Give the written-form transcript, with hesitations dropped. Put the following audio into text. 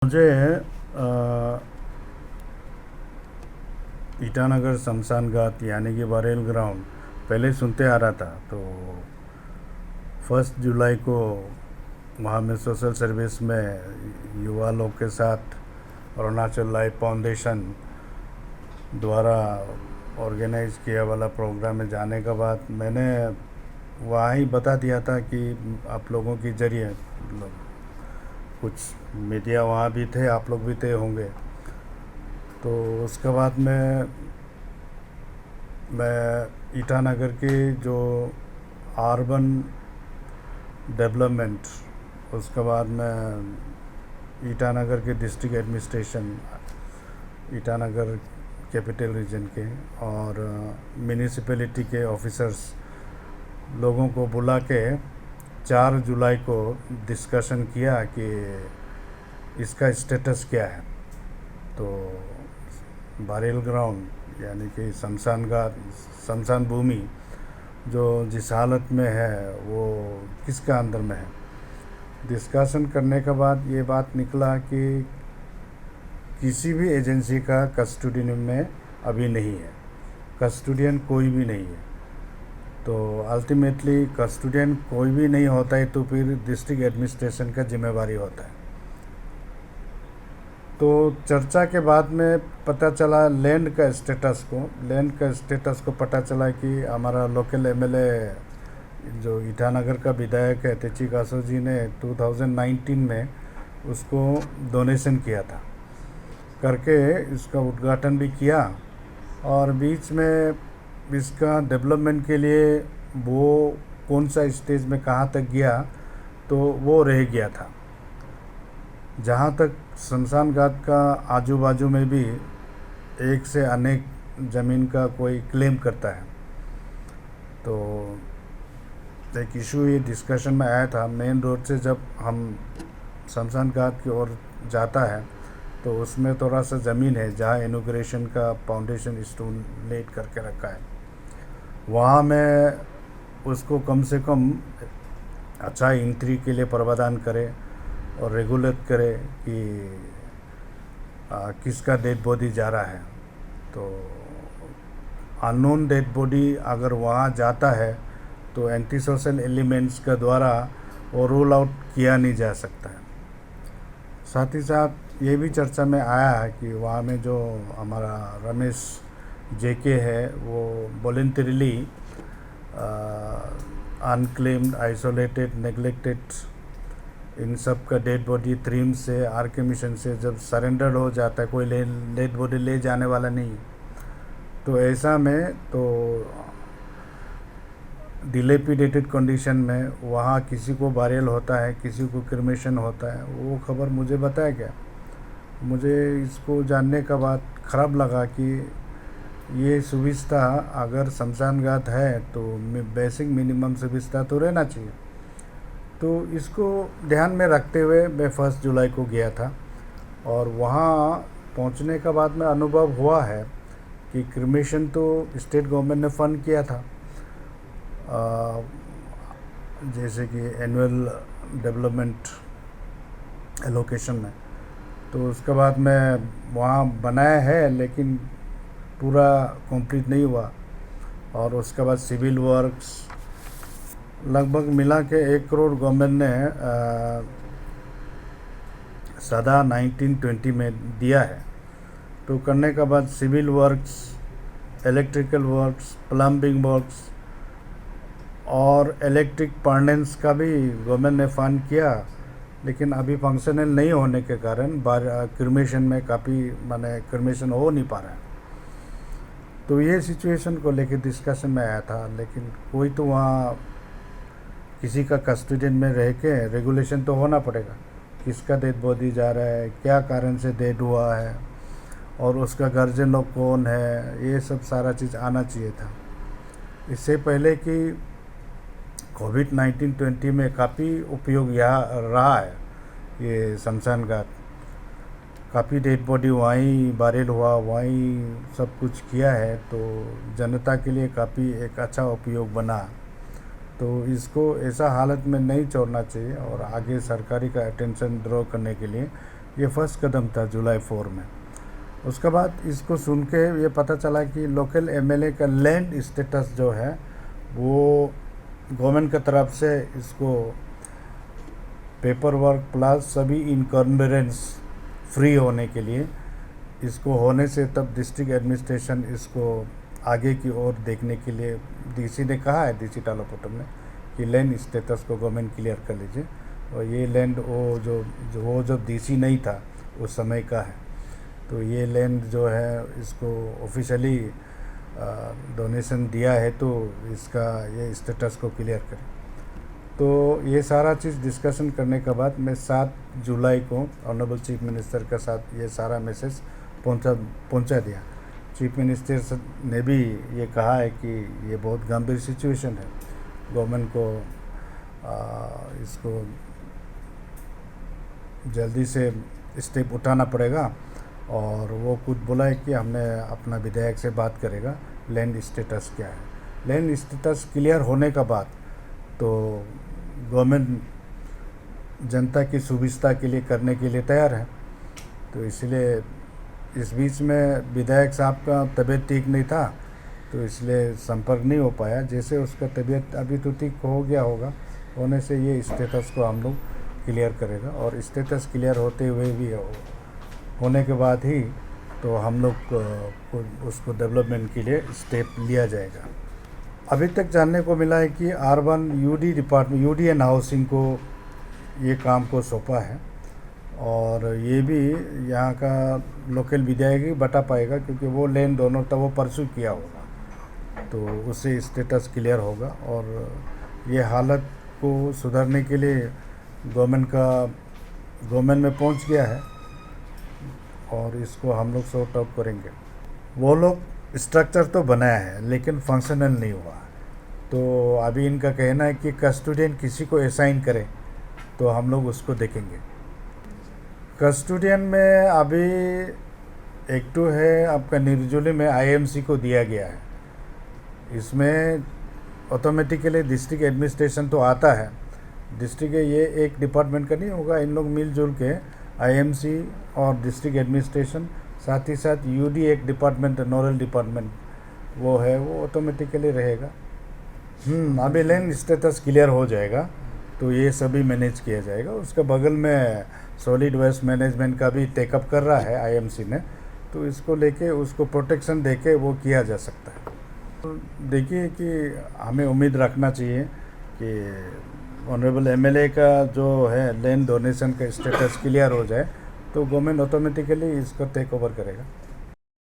मुझे ईटानगर शमशान घाट यानी कि बरेल ग्राउंड पहले सुनते आ रहा था। तो 1 जुलाई को वहाँ मैं सोशल सर्विस में युवा लोग के साथ अरुणाचल लाइफ फाउंडेशन द्वारा ऑर्गेनाइज किया वाला प्रोग्राम में जाने के बाद मैंने वहाँ ही बता दिया था कि आप लोगों के ज़रिए कुछ मीडिया वहाँ भी थे, आप लोग भी थे होंगे। तो उसके बाद मैं ईटानगर के जो अर्बन डेवलपमेंट, उसके बाद मैं ईटानगर के district administration, Itanagar capital region के और म्यूनिसिपैलिटी के ऑफिसर्स लोगों को बुला के 4 जुलाई को डिस्कशन किया कि इसका स्टेटस क्या है। तो बरेल ग्राउंड यानी कि शमशान घाट, शमशान भूमि जो जिस हालत में है वो किसका अंदर में है। डिस्कशन करने के बाद ये बात निकला कि किसी भी एजेंसी का कस्टोडियन में अभी नहीं है, कस्टोडियन कोई भी नहीं है। तो अल्टीमेटली कस्टोडियन कोई भी नहीं होता है तो फिर डिस्ट्रिक्ट एडमिनिस्ट्रेशन का जिम्मेवारी होता है। तो चर्चा के बाद में पता चला लैंड का स्टेटस को पता चला कि हमारा लोकल एमएलए जो ईटानगर का विधायक है तेची कासो जी ने 2019 में उसको डोनेशन किया था, करके इसका उद्घाटन भी किया। और बीच में इसका डेवलपमेंट के लिए वो कौन सा स्टेज में कहाँ तक गया तो वो रह गया था। जहाँ तक शमशान घाट का आजू बाजू में भी एक से अनेक ज़मीन का कोई क्लेम करता है। तो एक इशू ये डिस्कशन में आया था, मेन रोड से जब हम शमशान घाट की ओर जाता है तो उसमें थोड़ा सा ज़मीन है जहाँ इनॉग्रेशन का फाउंडेशन स्टोन लेट करके रखा है। वहाँ मैं उसको कम से कम अच्छा एंट्री के लिए प्रावधान करे और रेगुलेट करे कि किसका डेड बॉडी जा रहा है। तो अननोन डेड बॉडी अगर वहाँ जाता है तो एंटी सोशल एलिमेंट्स के द्वारा वो रूल आउट किया नहीं जा सकता है। साथ ही साथ ये भी चर्चा में आया है कि वहाँ में जो हमारा रमेश जेके है वो वॉलंटरीली अनक्लेम्ड, आइसोलेटेड, नेग्लेक्टेड इन सब का डेड बॉडी थ्रीम से आरके मिशन से जब सरेंडर हो जाता है, कोई डेड बॉडी ले जाने वाला नहीं, तो ऐसा में तो डिलेपिडेटेड कंडीशन में वहाँ किसी को बारियल होता है, किसी को क्रिमेशन होता है। वो खबर मुझे बताया गया। मुझे इसको जानने के बाद ख़राब लगा कि ये सुविधा अगर शमशान घाट है तो बेसिक मिनिमम सुविधा तो रहना चाहिए। तो इसको ध्यान में रखते हुए मैं 1 जुलाई को गया था और वहाँ पहुँचने के बाद में अनुभव हुआ है कि क्रिमेशन तो स्टेट गवर्नमेंट ने फ़ंड किया था, जैसे कि एनुअल डेवलपमेंट एलोकेशन में। तो उसके बाद में वहाँ बनाया है लेकिन पूरा कंप्लीट नहीं हुआ। और उसके बाद सिविल वर्क्स लगभग मिला के 1 करोड़ गवर्नमेंट ने सदा 1920 में दिया है। तो करने के बाद civil works, electrical works, plumbing works और इलेक्ट्रिक पर्नेंस का भी गवर्नमेंट ने फंड किया, लेकिन अभी फंक्शनल नहीं होने के कारण क्रिमेशन में काफ़ी क्रिमेशन हो नहीं पा रहा है। तो ये सिचुएशन को लेके डिस्कशन में आया था, लेकिन कोई तो वहाँ किसी का कस्टोडियन में रह के रेगुलेशन तो होना पड़ेगा, किसका डेड बॉडी जा रहा है, क्या कारण से डेड हुआ है और उसका गार्जियन लोग कौन है, ये सब सारा चीज़ आना चाहिए था। इससे पहले कि कोविड-19 में काफ़ी उपयोग यहाँ रहा है ये शमशान घाट, काफ़ी डेड बॉडी वहीं बारिल हुआ, वहीं सब कुछ किया है, तो जनता के लिए काफ़ी एक अच्छा उपयोग बना। तो इसको ऐसा हालत में नहीं छोड़ना चाहिए और आगे सरकारी का अटेंशन ड्रॉ करने के लिए ये फर्स्ट कदम था जुलाई 4 में। उसके बाद इसको सुन के ये पता चला कि लोकल एमएलए का लैंड स्टेटस जो है वो गवर्नमेंट की तरफ से इसको पेपर वर्क प्लस सभी इनकम्बरेंस फ्री होने के लिए इसको होने से तब डिस्ट्रिक्ट एडमिनिस्ट्रेशन इसको आगे की ओर देखने के लिए डीसी ने कहा है, डीसी टालापट्टनम ने, कि लैंड स्टेटस को गवर्नमेंट क्लियर कर लीजिए। और ये लैंड वो जो डीसी नहीं था उस समय का है, तो ये लैंड जो है इसको ऑफिशियली डोनेशन दिया है, तो इसका ये स्टेटस को क्लियर करें। तो ये सारा चीज़ डिस्कशन करने के बाद मैं 7 जुलाई को ऑनरेबल चीफ मिनिस्टर के साथ ये सारा मैसेज पहुंचा दिया। चीफ मिनिस्टर ने भी ये कहा है कि ये बहुत गंभीर सिचुएशन है, गवर्नमेंट को इसको जल्दी से स्टेप उठाना पड़ेगा। और वो खुद बोला है कि हमने अपना विधायक से बात करेगा लैंड स्टेटस क्या है। लैंड स्टेटस क्लियर होने का बाद तो गवर्नमेंट जनता की सुविधा के लिए करने के लिए तैयार है। तो इसलिए इस बीच में विधायक साहब का तबीयत ठीक नहीं था, तो इसलिए संपर्क नहीं हो पाया। जैसे उसका तबीयत अभी तो ठीक हो गया होगा, होने से ये स्टेटस को हम लोग क्लियर करेगा। और स्टेटस क्लियर होते हुए भी होने के बाद ही तो हम लोग को उसको डेवलपमेंट के लिए स्टेप लिया जाएगा। अभी तक जानने को मिला है कि urban UD department, UD and housing को ये काम को सौंपा है, और ये भी यहाँ का लोकल विधायक ही बता पाएगा, क्योंकि वो लैंड डोनर था, वो परसू किया होगा, तो उससे स्टेटस क्लियर होगा। और ये हालत को सुधारने के लिए गवर्नमेंट में पहुँच गया है, और इसको हम लोग सॉर्ट आउट करेंगे। वो लोग स्ट्रक्चर तो बनाया है लेकिन फंक्शनल नहीं हुआ, तो अभी इनका कहना है कि कस्टोडियन किसी को असाइन करे तो हम लोग उसको देखेंगे। कस्टोडियन में अभी एक तो है आपका निर्जुली में आईएमसी को दिया गया है। इसमें ऑटोमेटिकली डिस्ट्रिक्ट एडमिनिस्ट्रेशन तो आता है, डिस्ट्रिक्ट ये एक डिपार्टमेंट का नहीं होगा, इन लोग मिलजुल के आईएमसी और डिस्ट्रिक्ट एडमिनिस्ट्रेशन, साथ ही साथ यूडी एक डिपार्टमेंट, नोडल डिपार्टमेंट वो है, वो ऑटोमेटिकली रहेगा। अभी लैंड स्टेटस क्लियर हो जाएगा तो ये सभी मैनेज किया जाएगा। उसके बगल में सॉलिड वेस्ट मैनेजमेंट का भी टेकअप कर रहा है आईएमसी ने, तो इसको लेके उसको प्रोटेक्शन देके वो किया जा सकता है। तो देखिए कि हमें उम्मीद रखना चाहिए कि ऑनरेबल एमएलए का जो है लैंड डोनेशन का स्टेटस क्लियर हो जाए तो गवर्नमेंट ऑटोमेटिकली इसको टेक ओवर करेगा।